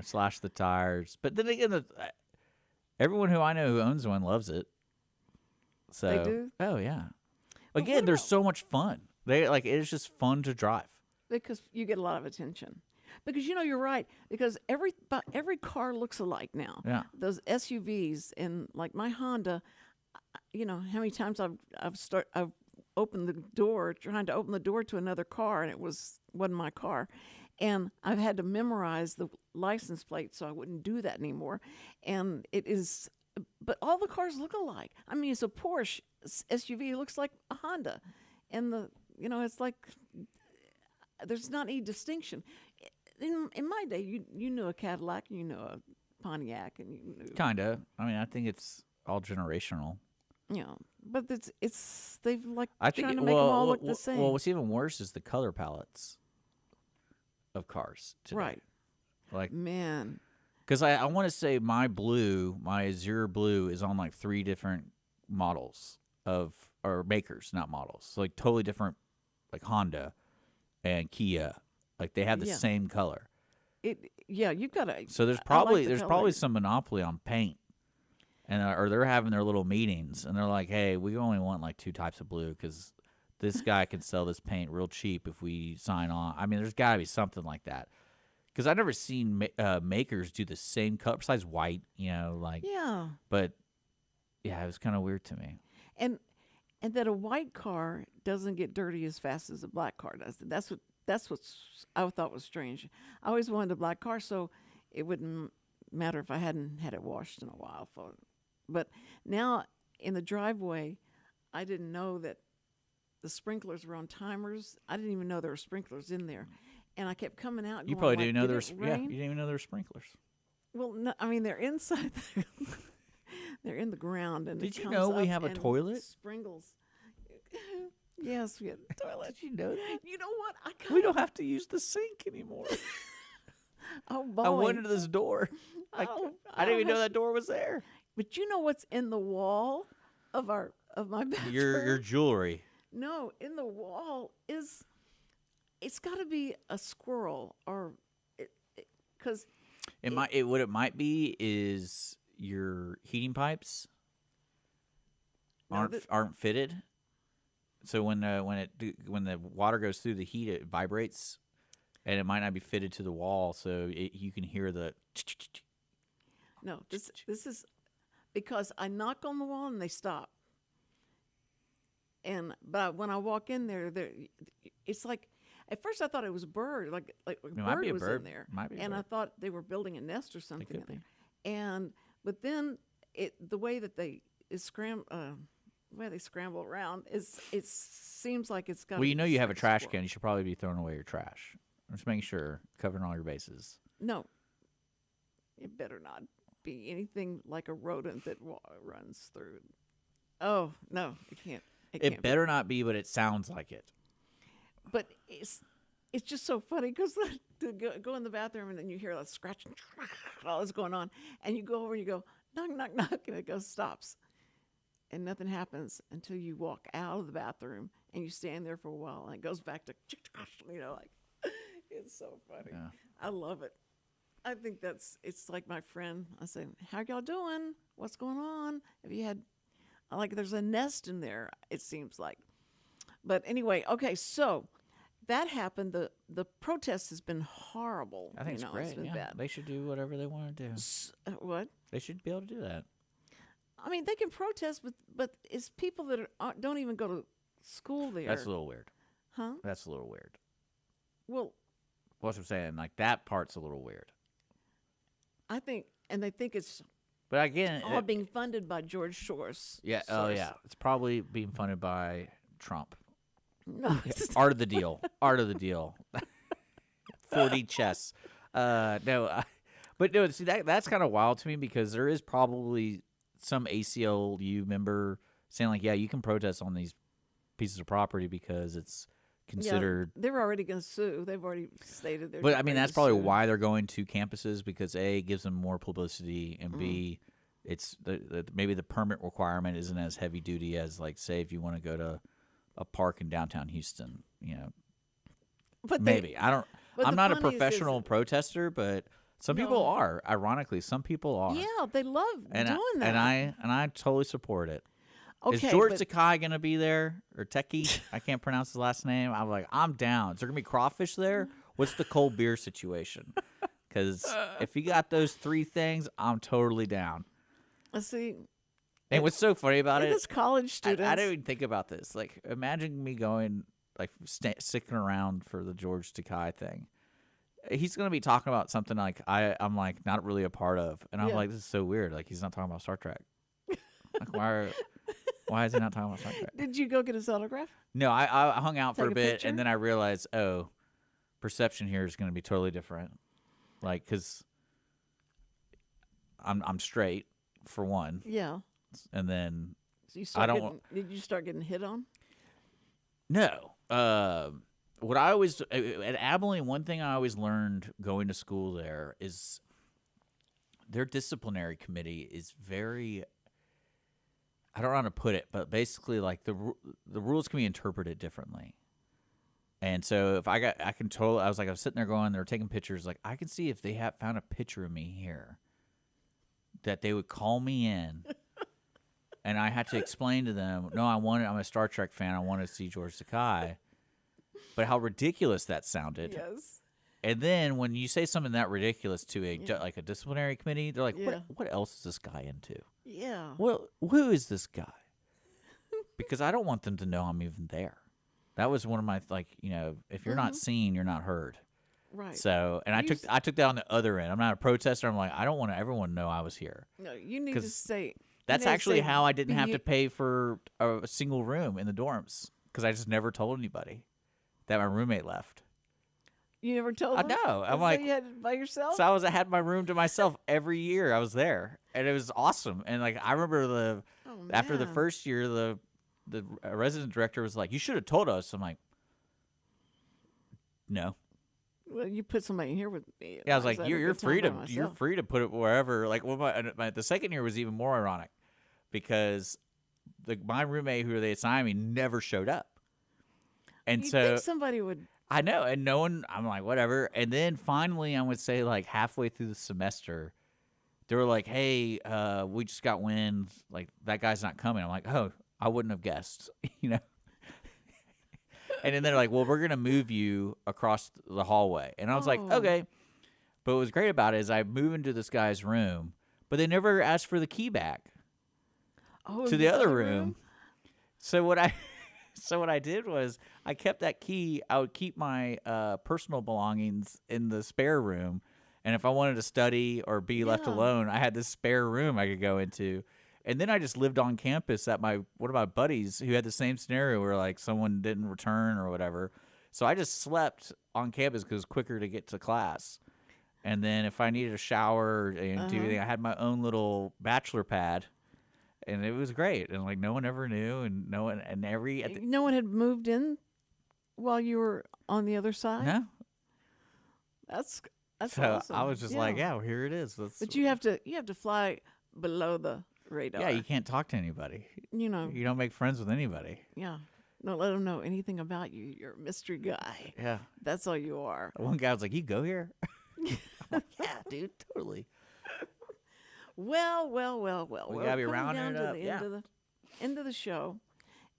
slash the tires." But then again, everyone who I know who owns one loves it. So They do? Oh yeah. But Again, what there's about- so much fun. It's just fun to drive. Because you get a lot of attention. Because you're right. Because every car looks alike now. Yeah. Those SUVs and like my Honda, how many times I've opened the door trying to open the door to another car, and it wasn't my car, and I've had to memorize the license plate so I wouldn't do that anymore. And it is, but all the cars look alike. I mean, it's a Porsche SUV. It looks like a Honda, and it's like there's not any distinction. In my day, you knew a Cadillac, and you knew a Pontiac, and you knew, Kinda. I mean, I think it's all generational. but it's they've like I think trying to make them all look the well, same. Well, what's even worse is the color palettes of cars today. Right. Like, Man, because I want to say my Azure blue is on like 3 different models or makers, not models. So like totally different, like Honda and Kia. Like they have the Yeah. same color. you've got to. So there's probably some monopoly on paint, and or they're having their little meetings, and they're like, hey, we only want like 2 types of blue because this guy can sell this paint real cheap if we sign on. I mean, there's got to be something like that. Because I've never seen makers do the same color, besides white, Yeah. But, yeah, it was kind of weird to me. And that a white car doesn't get dirty as fast as a black car does. That's what I thought was strange. I always wanted a black car, so it wouldn't matter if I hadn't had it washed in a while. But now in the driveway, I didn't know that the sprinklers were on timers. I didn't even know there were sprinklers in there. And I kept coming out. You going, probably like, didn't know "Did it rain?" you didn't even know there were sprinklers. Well, no, I mean, they're inside there. They're in the ground. And Did it you comes know we up have a and toilet? Sprinkles. Yes, we have a toilet. Did you know that? You know what? We don't have to use the sink anymore. Oh, boy. I went into this door. I didn't even know that door was there. But you know what's in the wall of my bathroom? Your jewelry. No, in the wall is. It's got to be a squirrel, or because What it might be is your heating pipes aren't fitted. So when the water goes through the heat, it vibrates, and it might not be fitted to the wall, so you can hear the. No, this is because I knock on the wall and they stop. But when I walk in there, it's like. At first, I thought it was a bird, like a bird was in there, and I thought they were building a nest or something in there. But then the way that they scramble around it seems like it's got. Well, you have a trash can. You should probably be throwing away your trash. Just making sure, covering all your bases. No, it better not be anything like a rodent that runs through. Oh no, it can't. It better not be, but it sounds like it. But it's just so funny because to go in the bathroom and then you hear that scratching, all that's going on, and you go over and you go knock knock knock, and it goes stops, and nothing happens until you walk out of the bathroom and you stand there for a while, and it goes back to like it's so funny. Yeah. I love it. I think it's like my friend. I say, "How y'all doing? What's going on? Have you had there's a nest in there? It seems like." But anyway, okay, so that happened. The protest has been horrible. I think it's great. It's been bad. They should do whatever they want to do. What? They should be able to do that. I mean, they can protest, but it's people that don't even go to school there. That's a little weird. Huh? That's a little weird. Well, what's I'm saying? Like that part's a little weird. I think, and they think it's. But again, all being funded by George Soros. Yeah. Oh, yeah. It's probably being funded by Trump. No, Art of the deal. Art of the deal. 4D chess. No, but no. See, that's kind of wild to me because there is probably some ACLU member saying like, yeah, you can protest on these pieces of property because it's considered. Yeah, they're already going to sue. They've already stated they're. But I mean, that's probably why they're going to campuses because A, it gives them more publicity, and B, it's maybe the permit requirement isn't as heavy duty as like say if you want to go to a park in downtown Houston, But maybe I'm not a professional protester, but some people are. Ironically, some people are. Yeah, they love doing that, and I totally support it. Okay, is George Takai going to be there or Techie? I can't pronounce his last name. I'm like, I'm down. Is there going to be crawfish there? What's the cold beer situation? Because if you got those three things, I'm totally down. Let's see. And what's so funny about it? It's college students. I didn't even think about this. Like, imagine me going, like, sticking around for the George Takai thing. He's going to be talking about something like I'm like not really a part of, and I'm like, this is so weird. Like, he's not talking about Star Trek. Like, why is he not talking about Star Trek? Did you go get his autograph? No, I hung out for a bit, picture? and then I realized, perception here is going to be totally different. Like, because I'm straight for one. Yeah. And then so did you start getting hit on? No. What I always at Abilene, one thing I always learned going to school there is their disciplinary committee is very. I don't know how to put it, but basically, like the rules can be interpreted differently. And so if I was sitting there going, they were taking pictures. Like I can see if they found a picture of me here, that they would call me in. And I had to explain to them, no, I'm a Star Trek fan. I want to see George Takei. But how ridiculous that sounded. Yes. And then when you say something that ridiculous to like a disciplinary committee, they're like, Yeah. what else is this guy into? Yeah. Well, who is this guy? Because I don't want them to know I'm even there. That was one of my, if you're not seen, you're not heard. Right. So, and I took that on the other end. I'm not a protester. I'm like, I don't want everyone to know I was here. No, you need to say. That's actually how I didn't have to pay for a single room in the dorms, because I just never told anybody that my roommate left. You never told them? I know. I'm So like, you had it by yourself? so I had my room to myself every year I was there, and it was awesome. And like I remember after the man. first year, the resident director was like, "You should have told us." I'm like, "No." Well, you put somebody in here with me. Yeah, I was like, had a "You're good time free by to myself. put it wherever." Like, well, the second year was even more ironic because my roommate who they assigned me never showed up, and You'd so think somebody would. I know, and no one. I'm like, whatever. And then finally, I would say like halfway through the semester, they were like, "Hey, we just got wind. Like that guy's not coming." I'm like, "Oh, I wouldn't have guessed," you know. And then they're like, "Well, we're gonna move you across the hallway," and I was like, Oh. "Okay." But what was great about it is I moved into this guy's room, but they never asked for the key back Oh, to the other room. So what I did was I kept that key. I would keep my personal belongings in the spare room, and if I wanted to study or be left Yeah. alone, I had this spare room I could go into. And then I just lived on campus at one of my buddies who had the same scenario where like someone didn't return or whatever. So I just slept on campus because it was quicker to get to class. And then if I needed a shower and do anything, I had my own little bachelor pad. And it was great, and like no one ever knew, and no one, and No one had moved in while you were on the other side. no. That's So awesome. I was just like, yeah, well, here it is. But you have to fly below the radar. yeah, you can't talk to anybody. You know. You don't make friends with anybody. Yeah. Don't let them know anything about you. You're a mystery guy. Yeah. That's all you are. One guy was like, "You go here?" I'm like, yeah, dude, totally. Well. We We're gotta be coming rounding down it to up, the yeah. end of the show,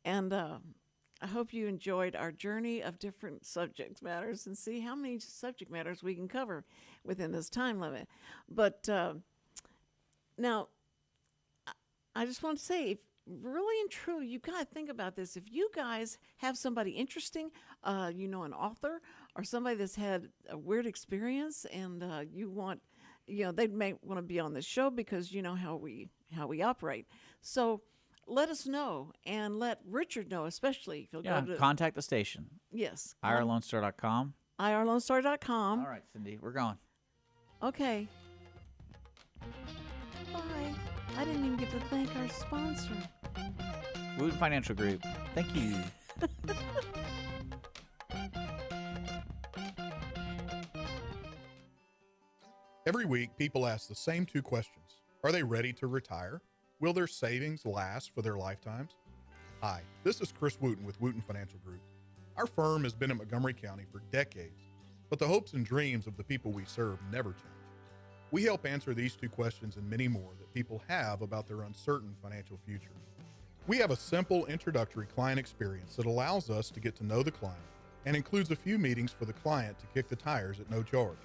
and I hope you enjoyed our journey of different subject matters and see how many subject matters we can cover within this time limit. But now, I just want to say, if really and truly, you got to think about this. If you guys have somebody interesting, an author or somebody that's had a weird experience, and you want, they may want to be on the show because you know how we operate. So let us know, and let Richard know, especially if you'll Yeah, go to contact the station. yes, IRLoneStar.com. irlonestar.com. All right, Cindy, we're going. Okay. Bye. I didn't even get to thank our sponsor. Wootton Financial Group. Thank you. Every week, people ask the same two questions. Are they ready to retire? Will their savings last for their lifetimes? Hi, this is Chris Wootton with Wootton Financial Group. Our firm has been in Montgomery County for decades, but the hopes and dreams of the people we serve never change. We help answer these two questions and many more that people have about their uncertain financial future. We have a simple introductory client experience that allows us to get to know the client and includes a few meetings for the client to kick the tires at no charge.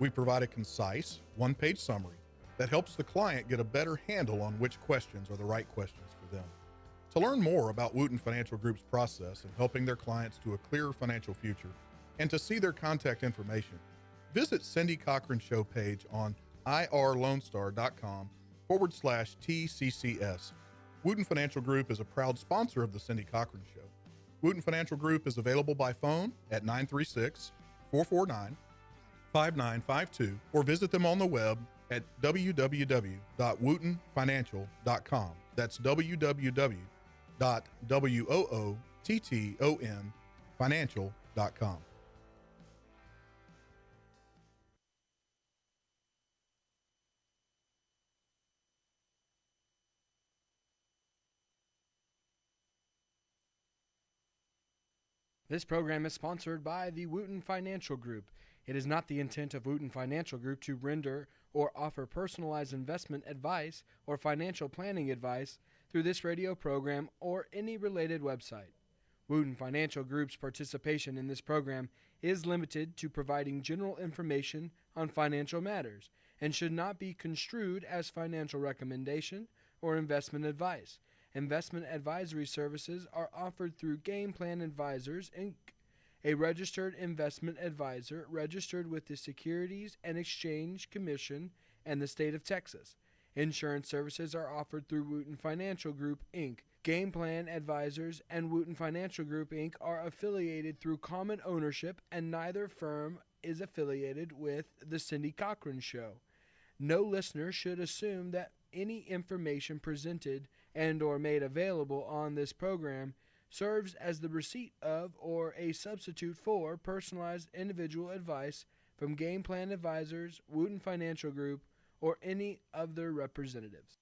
We provide a concise, one-page summary that helps the client get a better handle on which questions are the right questions for them. To learn more about Wootton Financial Group's process in helping their clients to a clearer financial future and to see their contact information, visit Cindy Cochran's show page on irlonestar.com/TCCS. Wootton Financial Group is a proud sponsor of the Cindy Cochran Show. Wootton Financial Group is available by phone at 936-449-5952 or visit them on the web at www.woottonfinancial.com. That's www.woottonfinancial.com. This program is sponsored by the Wootton Financial Group. It is not the intent of Wootton Financial Group to render or offer personalized investment advice or financial planning advice through this radio program or any related website. Wootton Financial Group's participation in this program is limited to providing general information on financial matters and should not be construed as financial recommendation or investment advice. Investment advisory services are offered through Game Plan Advisors, Inc., a registered investment advisor registered with the Securities and Exchange Commission and the state of Texas. Insurance services are offered through Wootton Financial Group, Inc. Game Plan Advisors and Wootton Financial Group, Inc. are affiliated through common ownership, and neither firm is affiliated with The Cindy Cochran Show. No listener should assume that any information presented and or made available on this program serves as the receipt of or a substitute for personalized individual advice from Game Plan Advisors, Wootton Financial Group, or any of their representatives.